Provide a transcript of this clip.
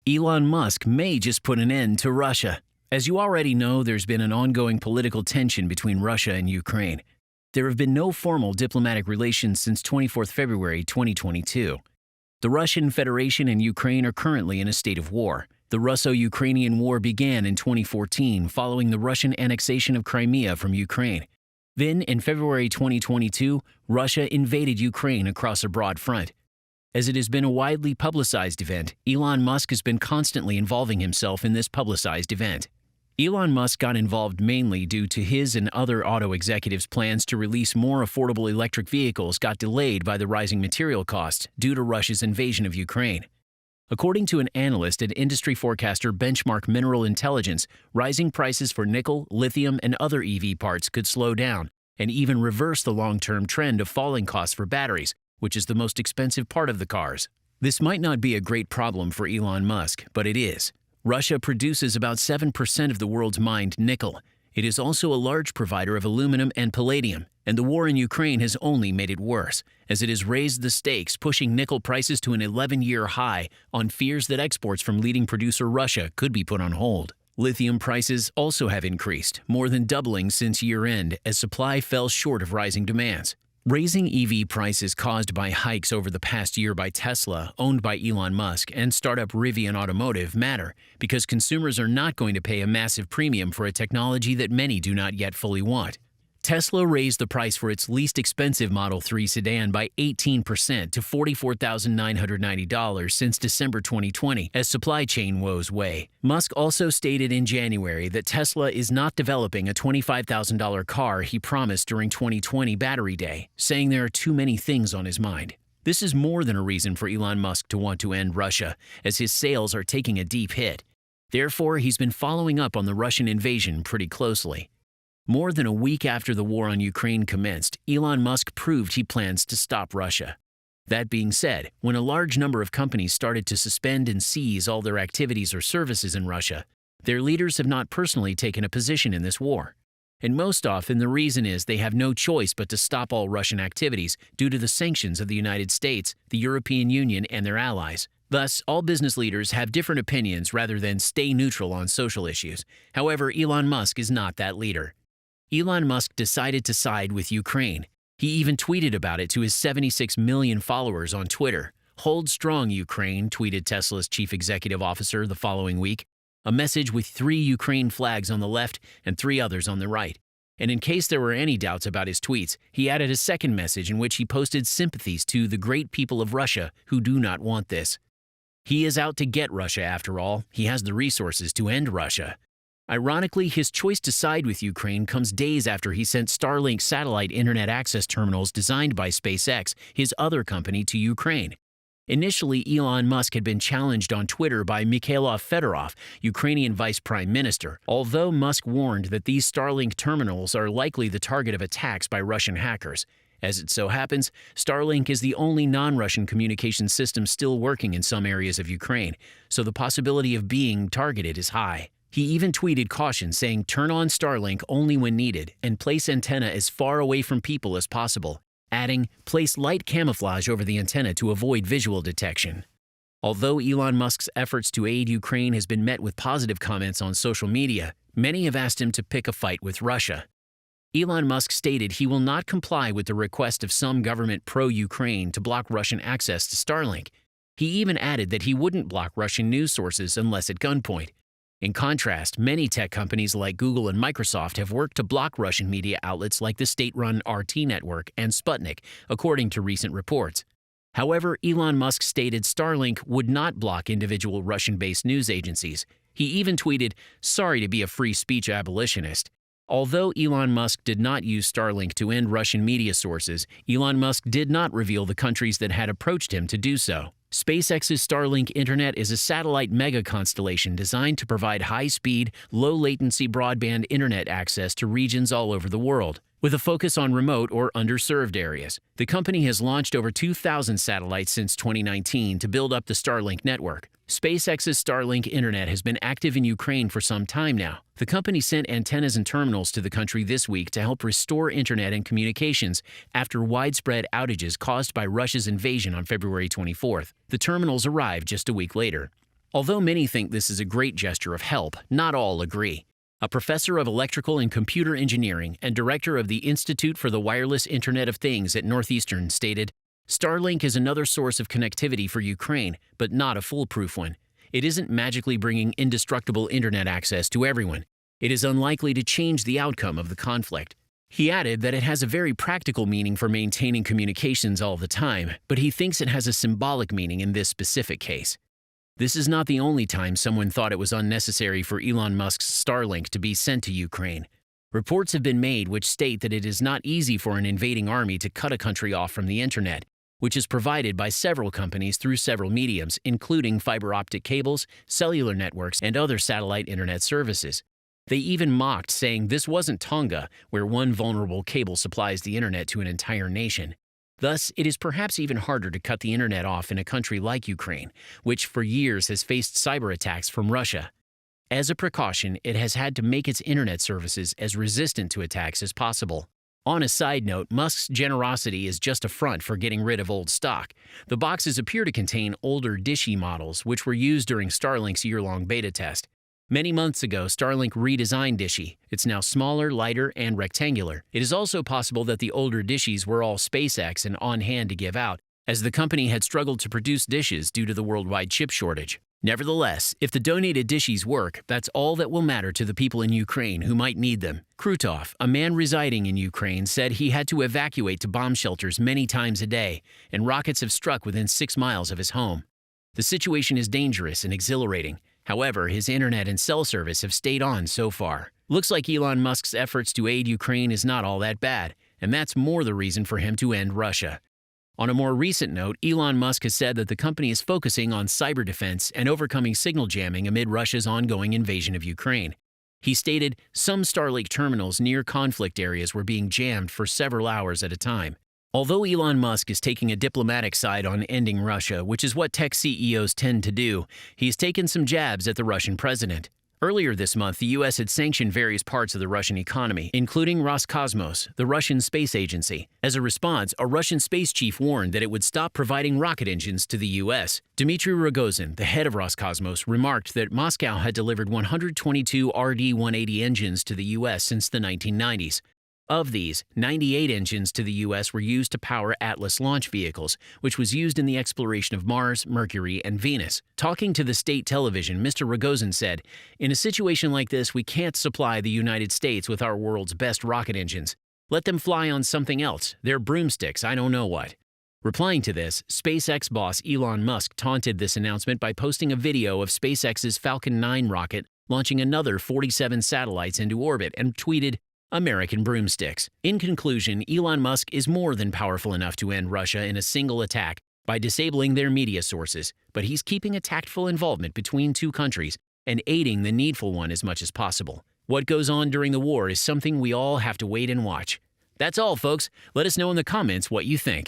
Elon Musk may just put an end to Russia. As you already know, there's been an ongoing political tension between Russia and Ukraine. There have been no formal diplomatic relations since 24 February 2022. The Russian Federation and Ukraine are currently in a state of war. The Russo-Ukrainian War began in 2014 following the Russian annexation of Crimea from Ukraine. Then, in February 2022, Russia invaded Ukraine across a broad front. As it has been a widely publicized event, Elon Musk has been constantly involving himself in this publicized event. Elon Musk got involved mainly due to his and other auto executives' plans to release more affordable electric vehicles got delayed by the rising material costs due to Russia's invasion of Ukraine. According to an analyst and industry forecaster Benchmark Mineral Intelligence, rising prices for nickel, lithium, and other EV parts could slow down and even reverse the long-term trend of falling costs for batteries, which is the most expensive part of the cars. This might not be a great problem for Elon Musk, but it is. Russia produces about 7% of the world's mined nickel. It is also a large provider of aluminum and palladium, and the war in Ukraine has only made it worse, as it has raised the stakes, pushing nickel prices to an 11-year high on fears that exports from leading producer Russia could be put on hold. Lithium prices also have increased, more than doubling since year-end, as supply fell short of rising demands. Raising EV prices caused by hikes over the past year by Tesla, owned by Elon Musk, and startup Rivian Automotive matter because consumers are not going to pay a massive premium for a technology that many do not yet fully want. Tesla raised the price for its least expensive Model 3 sedan by 18% to $44,990 since December 2020 as supply chain woes weigh. Musk also stated in January that Tesla is not developing a $25,000 car he promised during 2020 Battery Day, saying there are too many things on his mind. This is more than a reason for Elon Musk to want to end Russia, as his sales are taking a deep hit. Therefore, he's been following up on the Russian invasion pretty closely. More than a week after the war on Ukraine commenced, Elon Musk proved he plans to stop Russia. That being said, when a large number of companies started to suspend and seize all their activities or services in Russia, their leaders have not personally taken a position in this war. And most often the reason is they have no choice but to stop all Russian activities due to the sanctions of the United States, the European Union, and their allies. Thus, all business leaders have different opinions rather than stay neutral on social issues. However, Elon Musk is not that leader. Elon Musk decided to side with Ukraine. He even tweeted about it to his 76 million followers on Twitter. "Hold strong, Ukraine," tweeted Tesla's chief executive officer the following week, a message with 3 Ukraine flags on the left and 3 others on the right. And in case there were any doubts about his tweets, he added a second message in which he posted sympathies to the great people of Russia who do not want this. He is out to get Russia after all. He has the resources to end Russia. Ironically, his choice to side with Ukraine comes days after he sent Starlink satellite internet access terminals designed by SpaceX, his other company, to Ukraine. Initially, Elon Musk had been challenged on Twitter by Mikhailo Fedorov, Ukrainian vice prime minister, although Musk warned that these Starlink terminals are likely the target of attacks by Russian hackers. As it so happens, Starlink is the only non-Russian communication system still working in some areas of Ukraine, so the possibility of being targeted is high. He even tweeted caution saying turn on Starlink only when needed and place antenna as far away from people as possible, adding place light camouflage over the antenna to avoid visual detection. Although Elon Musk's efforts to aid Ukraine has been met with positive comments on social media, many have asked him to pick a fight with Russia. Elon Musk stated he will not comply with the request of some government pro-Ukraine to block Russian access to Starlink. He even added that he wouldn't block Russian news sources unless at gunpoint. In contrast, many tech companies like Google and Microsoft have worked to block Russian media outlets like the state-run RT network and Sputnik, according to recent reports. However, Elon Musk stated Starlink would not block individual Russian-based news agencies. He even tweeted, "Sorry to be a free speech abolitionist." Although Elon Musk did not use Starlink to end Russian media sources, Elon Musk did not reveal the countries that had approached him to do so. SpaceX's Starlink Internet is a satellite mega-constellation designed to provide high-speed, low-latency broadband internet access to regions all over the world, with a focus on remote or underserved areas. The company has launched over 2,000 satellites since 2019 to build up the Starlink network. SpaceX's Starlink Internet has been active in Ukraine for some time now. The company sent antennas and terminals to the country this week to help restore internet and communications after widespread outages caused by Russia's invasion on February 24th. The terminals arrived just a week later. Although many think this is a great gesture of help, not all agree. A professor of electrical and computer engineering and director of the Institute for the Wireless Internet of Things at Northeastern stated, Starlink is another source of connectivity for Ukraine, but not a foolproof one. It isn't magically bringing indestructible internet access to everyone. It is unlikely to change the outcome of the conflict. He added that it has a very practical meaning for maintaining communications all the time, but he thinks it has a symbolic meaning in this specific case. This is not the only time someone thought it was unnecessary for Elon Musk's Starlink to be sent to Ukraine. Reports have been made which state that it is not easy for an invading army to cut a country off from the internet, which is provided by several companies through several mediums, including fiber optic cables, cellular networks, and other satellite internet services. They even mocked, saying this wasn't Tonga, where one vulnerable cable supplies the internet to an entire nation. Thus, it is perhaps even harder to cut the internet off in a country like Ukraine, which for years has faced cyber attacks from Russia. As a precaution, it has had to make its internet services as resistant to attacks as possible. On a side note, Musk's generosity is just a front for getting rid of old stock. The boxes appear to contain older Dishy models, which were used during Starlink's year-long beta test. Many months ago, Starlink redesigned Dishy. It's now smaller, lighter, and rectangular. It is also possible that the older Dishies were all SpaceX and on hand to give out, as the company had struggled to produce dishes due to the worldwide chip shortage. Nevertheless, if the donated Dishies work, that's all that will matter to the people in Ukraine who might need them. Krutov, a man residing in Ukraine, said he had to evacuate to bomb shelters many times a day, and rockets have struck within 6 miles of his home. The situation is dangerous and exhilarating. However, his internet and cell service have stayed on so far. Looks like Elon Musk's efforts to aid Ukraine is not all that bad, and that's more the reason for him to end Russia. On a more recent note, Elon Musk has said that the company is focusing on cyber defense and overcoming signal jamming amid Russia's ongoing invasion of Ukraine. He stated some Starlink terminals near conflict areas were being jammed for several hours at a time. Although Elon Musk is taking a diplomatic side on ending Russia, which is what tech CEOs tend to do, he's taken some jabs at the Russian president. Earlier this month, the U.S. had sanctioned various parts of the Russian economy, including Roscosmos, the Russian space agency. As a response, a Russian space chief warned that it would stop providing rocket engines to the U.S. Dmitry Rogozin, the head of Roscosmos, remarked that Moscow had delivered 122 RD-180 engines to the U.S. since the 1990s. Of these, 98 engines to the U.S. were used to power Atlas launch vehicles, which was used in the exploration of Mars, Mercury, and Venus. Talking to the state television, Mr. Rogozin said, "In a situation like this, we can't supply the United States with our world's best rocket engines. Let them fly on something else. They're broomsticks, I don't know what." Replying to this, SpaceX boss Elon Musk taunted this announcement by posting a video of SpaceX's Falcon 9 rocket launching another 47 satellites into orbit and tweeted, "American broomsticks." In conclusion, Elon Musk is more than powerful enough to end Russia in a single attack by disabling their media sources, but he's keeping a tactful involvement between two countries and aiding the needful one as much as possible. What goes on during the war is something we all have to wait and watch. That's all, folks. Let us know in the comments what you think.